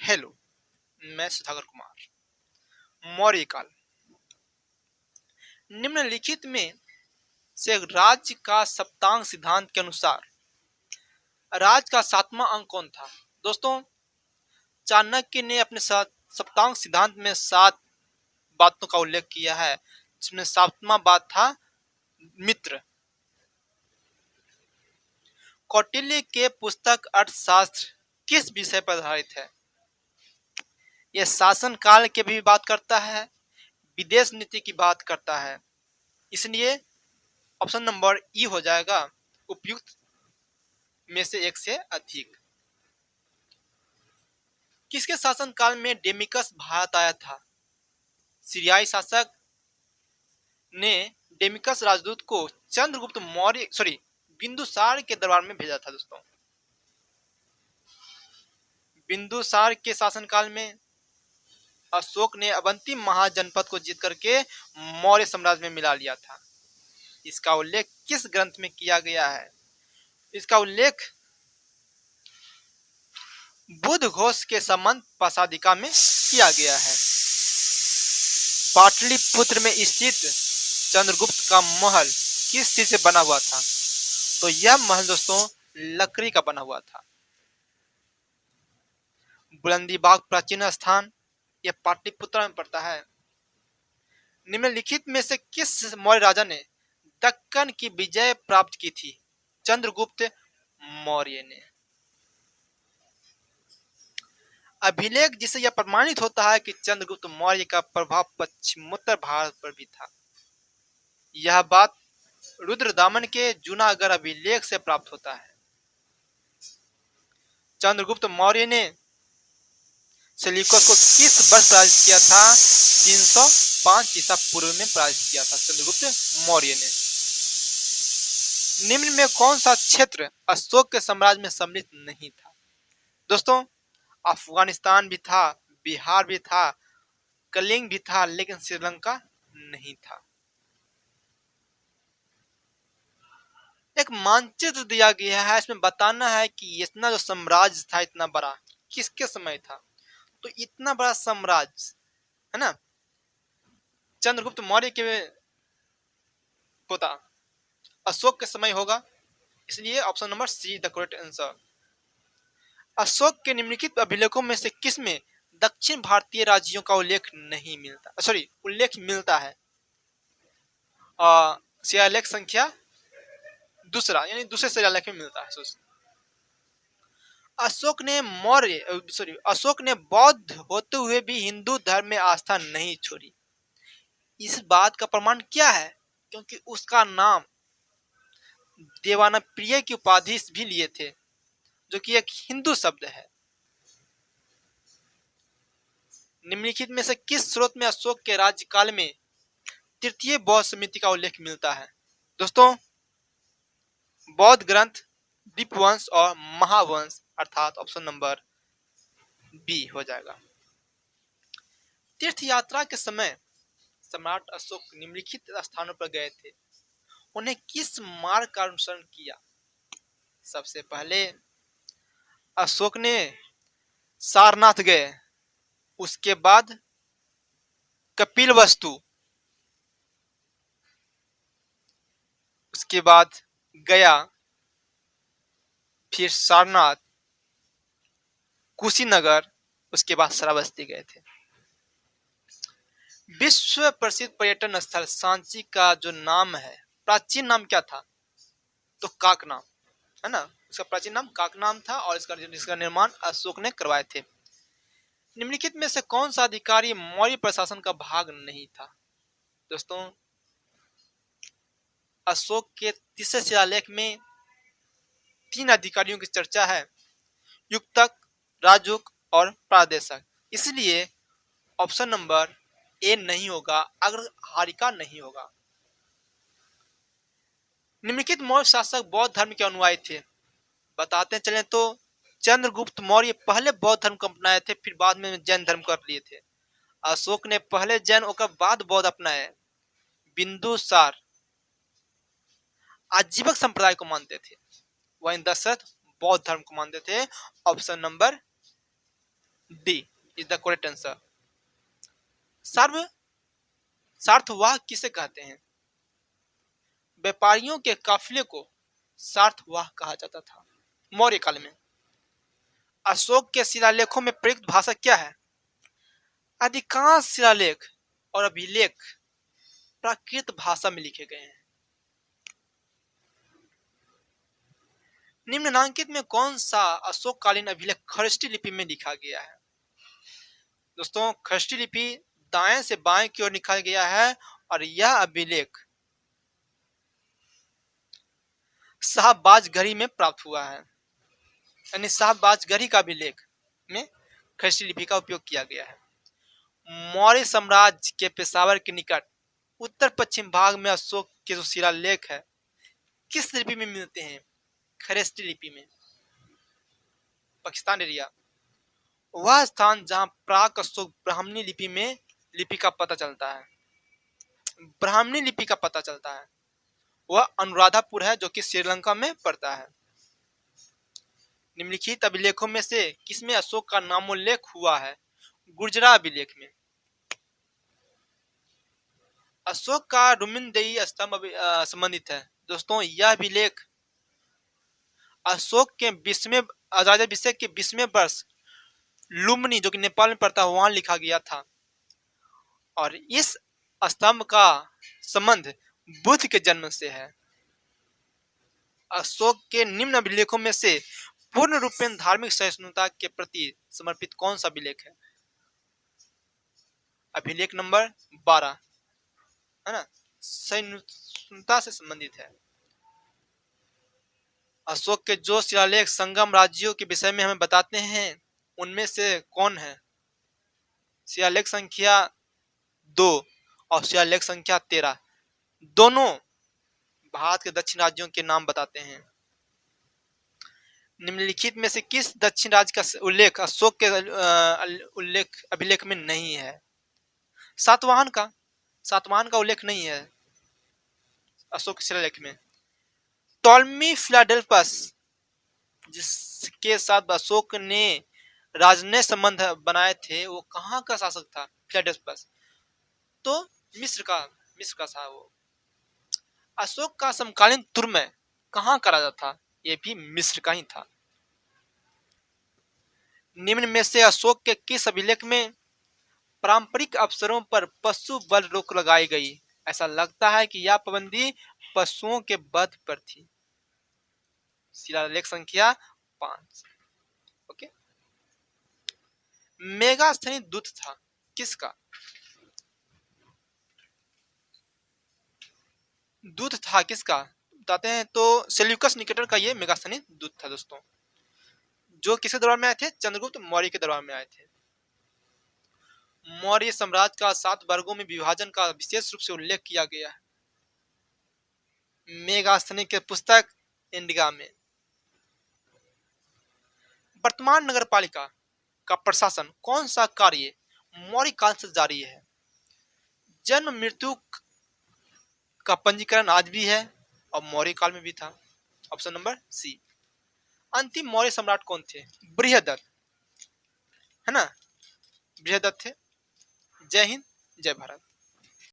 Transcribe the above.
Hello, मैं सुधाकर कुमार। मौर्य काल निम्नलिखित में से राज्य का सप्तांग सिद्धांत के अनुसार राज्य का सातवां अंक कौन था? दोस्तों, चाणक्य ने अपने सप्तांग सिद्धांत में 7 बातों का उल्लेख किया है, जिसमें सातवां बात था मित्र। कौटिल्य के पुस्तक अर्थशास्त्र किस विषय पर आधारित है? यह शासन काल के भी बात करता है, विदेश नीति की बात करता है। इसलिए ऑप्शन नंबर ई हो जाएगा उपयुक्त में से एक से अधिक। किसके शासन काल में डेमिकस भारत आया था? सीरियाई शासक ने डेमिकस राजदूत को चंद्रगुप्त मौर्य बिंदुसार के दरबार में भेजा था। दोस्तों, बिंदुसार के शासनकाल में अशोक ने अवंती महाजनपद को जीत करके मौर्य साम्राज्य में मिला लिया था। इसका उल्लेख किस ग्रंथ में किया गया है? इसका उल्लेख बुद्ध घोष के संबंध पाशादिका में किया गया है। पाटलिपुत्र में स्थित चंद्रगुप्त का महल किस चीज से बना हुआ था? तो यह महल दोस्तों लकड़ी का बना हुआ था। बुलंदीबाग प्राचीन स्थान यह पाटलिपुत्र में पड़ता है। निम्नलिखित में से किस मौर्य राजा ने दक्कन की विजय प्राप्त की थी? चंद्रगुप्त मौर्य ने। अभिलेख जिसे यह प्रमाणित होता है कि चंद्रगुप्त मौर्य का प्रभाव पश्चिमोत्तर भारत पर भी था। यह बात रुद्रदामन के जूनागढ़ अभिलेख से प्राप्त होता है। चंद्रगुप्त मौर्य ने सेल्यूकस को किस वर्ष पराजित किया था? 305 ईसा पूर्व में पराजित किया था चंद्रगुप्त मौर्य ने। निम्न में कौन सा क्षेत्र अशोक के साम्राज्य में सम्मिलित नहीं था? दोस्तों, अफगानिस्तान भी था, बिहार भी था, कलिंग भी था, लेकिन श्रीलंका नहीं था। एक मानचित्र दिया गया है, इसमें बताना है कि इतना जो साम्राज्य था इतना बड़ा किसके समय था? तो इतना बड़ा साम्राज्य है ना, चंद्रगुप्त मौर्य के होता, अशोक के समय होगा। इसलिए option number see the correct answer. Ashok के निम्नलिखित अभिलेखों में से किसमें दक्षिण भारतीय राज्यों का उल्लेख नहीं मिलता? उल्लेख मिलता है। शिलालेख संख्या दूसरा, यानी दूसरे शिलालेख में मिलता है। अशोक ने बौद्ध होते हुए भी हिंदू धर्म में आस्था नहीं छोड़ी। इस बात का प्रमाण क्या है? क्योंकि उसका नाम देवानप्रिय की उपाधि भी लिए थे, जो कि एक हिंदू शब्द है। निम्नलिखित में से किस स्रोत में अशोक के राज्यकाल में तृतीय बौद्ध समिति का उल्लेख मिलता है? दोस्तों, बौद्ध ग्रंथ दीपवंश और महावंश, अर्थात ऑप्शन नंबर बी हो जाएगा। तीर्थ यात्रा के समय सम्राट अशोक निम्नलिखित स्थानों पर गए थे, उन्हें किस मार्ग का अनुसरण किया? सबसे पहले अशोक ने सारनाथ गए, उसके बाद कपिलवस्तु, उसके बाद गया, फिर सारनाथ, कुशीनगर, उसके बाद श्रावस्ती गए थे। विश्व प्रसिद्ध पर्यटन स्थल सांची का जो नाम है, प्राचीन नाम क्या था? तो काकनाम है ना, इसका प्राचीन नाम काकनाम था और इसका निर्माण अशोक ने करवाए थे। निम्नलिखित में से कौन सा अधिकारी मौर्य प्रशासन का भाग नहीं था? दोस्तों, अशोक के तीसरे शिलालेख में 3 अधिकारियों की चर्चा है, युक्तक, राजुक और प्रादेशक। इसलिए ऑप्शन नंबर ए नहीं होगा, अग्रहारिका नहीं होगा। निम्नलिखित मौर्य शासक बौद्ध धर्म के अनुयायी थे, बताते चले तो चंद्रगुप्त मौर्य पहले बौद्ध धर्म को अपनाए थे, फिर बाद में जैन धर्म कर लिए थे। अशोक ने पहले जैन और बाद बौद्ध अपनाए। बिंदुसार आजीवक संप्रदाय को मानते थे, वहीं दशरथ बौद्ध धर्म को मानते थे। Option number D is the correct answer. सर्व सार्थवाह किसे कहते हैं? व्यापारियों के काफिले को सार्थवाह कहा जाता था मौर्य काल में। अशोक के शिलालेखों में प्रयुक्त भाषा क्या है? अधिकांश शिलालेख और अभिलेख प्राकृत भाषा में लिखे गए हैं। निम्नलिखित में कौन सा अशोककालीन अभिलेख खरष्टी लिपि में लिखा गया है? दोस्तों, खरष्टी लिपि दाएं से बाएं की ओर लिखा गया है और यह अभिलेख शाहबाजगढ़ी में प्राप्त हुआ है, यानी शाहबाजगढ़ी का अभिलेख में खरष्टी लिपि का उपयोग किया गया है। मौर्य साम्राज्य के पेशावर के निकट उत्तर पश्चिम भाग में अशोक के जो शिलालेख है किस लिपि में मिलते हैं? खरष्टी लिपि में। पाकिस्तान एरिया वह स्थान जहां प्राक अशोक ब्राह्मणी लिपि का पता चलता है, ब्राह्मणी लिपि का पता चलता है, वह अनुराधापुर है जो कि श्रीलंका में पड़ता है। निम्नलिखित अभिलेखों में से किसमें अशोक का नामोल्लेख हुआ है? गुर्जरा अभिलेख में। अशोक का रुमिनदेई स्तंभ संबंधित है। दोस्तों, यह अभिलेख अशोक के 20वें राज्याभिषेक के 20वें वर्ष लुम्बिनी जो कि नेपाल में पड़ता है वहां लिखा गया था और इस स्तंभ का संबंध बुद्ध के जन्म से है। अशोक के निम्न अभिलेखों में से पूर्ण रूप में धार्मिक सहिष्णुता के प्रति समर्पित कौन सा अभिलेख है? अभिलेख नंबर 12 है ना, सहिष्णुता से संबंधित है। अशोक के जो शिलालेख संगम राज्यों के विषय में हमें बताते हैं उनमें से कौन है? शिलालेख संख्या 2 और शिलालेख संख्या 13 दोनों भारत के दक्षिण राज्यों के नाम बताते हैं। निम्नलिखित में से किस दक्षिण राज्य का उल्लेख अशोक के उल्लेख अभिलेख में नहीं है? सातवाहन का उल्लेख नहीं है अशोक शिलालेख में। टॉलमी फिलाडेल्फस जिसके साथ अशोक ने राजनयिक संबंध बनाए थे वो कहाँ का शासक था? फिलाडेल्फस तो मिस्र का था वो। अशोक का समकालीन तुर्मय कहाँ का राजा था? ये भी मिस्र का ही था। निम्न में से अशोक के किस अभिलेख में पारंपरिक अवसरों पर पशु बल रोक लगाई गई? ऐसा लगता है कि यह पाबंदी पशुओं के वध पर थी। शिलालेख संख्या 5। ओके, मेगास्थनी दूत था किसका? दूत था किसका बताते हैं तो सेल्यूकस निकेटर का ये मेगास्थनी दूत था दोस्तों, जो किसके दरबार में आए थे? चंद्रगुप्त मौर्य के दरबार में आए थे। मौर्य साम्राज्य का 7 वर्गों में विभाजन का विशेष रूप से उल्लेख किया गया है मेगास्थनी के पुस्तक इंडिका में। वर्तमान नगरपालिका का प्रशासन कौन सा कार्य मौर्य काल से जारी है? जन्म मृत्यु का पंजीकरण आज भी है और मौर्य काल में भी था। Option number C. अंतिम मौर्य सम्राट कौन थे? बृहदत्त है ना, बृहदत्त थे। जय हिंद, जय भारत।